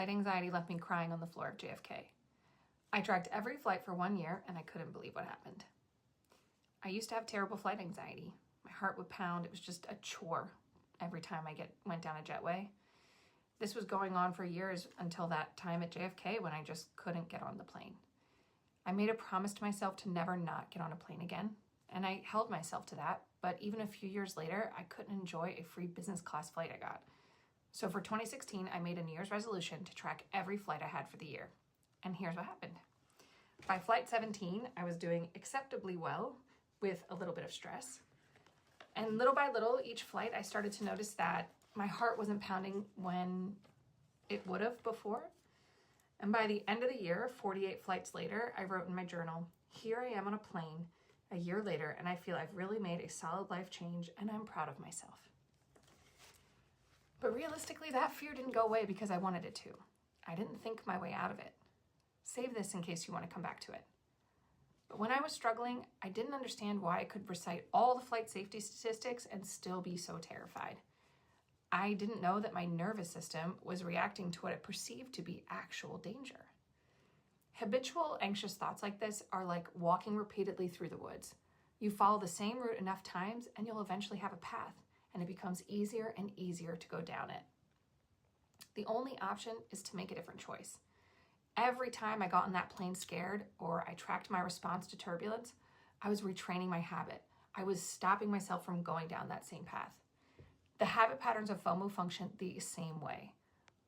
flight anxiety left me crying on the floor of JFK. I tracked every flight for 1 year and I couldn't believe what happened. I used to have terrible flight anxiety. My heart would pound. It was just a chore every time I went down a jetway. This was going on for years until that time at JFK when I just couldn't get on the plane. I made a promise to myself to never not get on a plane again, and I held myself to that, but even a few years later, I couldn't enjoy a free business class flight I got. So for 2016, I made a New Year's resolution to track every flight I had for the year. And here's what happened. By flight 17, I was doing acceptably well with a little bit of stress. And little by little, each flight, I started to notice that my heart wasn't pounding when it would have before. And by the end of the year, 48 flights later, I wrote in my journal, here I am on a plane a year later, and I feel I've really made a solid life change, and I'm proud of myself. But realistically, that fear didn't go away because I wanted it to. I didn't think my way out of it. Save this in case you want to come back to it. But when I was struggling, I didn't understand why I could recite all the flight safety statistics and still be so terrified. I didn't know that my nervous system was reacting to what it perceived to be actual danger. Habitual anxious thoughts like this are like walking repeatedly through the woods. You follow the same route enough times and you'll eventually have a path, and it becomes easier and easier to go down it. The only option is to make a different choice. Every time I got on that plane scared or I tracked my response to turbulence, I was retraining my habit. I was stopping myself from going down that same path. The habit patterns of FOMU function the same way.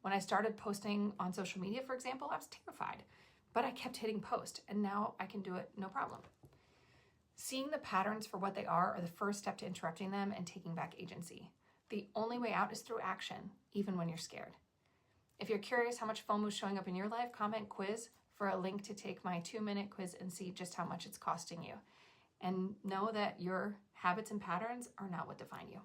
When I started posting on social media, for example, I was terrified, but I kept hitting post, and now I can do it no problem. Seeing the patterns for what they are the first step to interrupting them and taking back agency. The only way out is through action, even when you're scared. If you're curious how much FOMO is showing up in your life, comment quiz for a link to take my 2-minute quiz and see just how much it's costing you. And know that your habits and patterns are not what define you.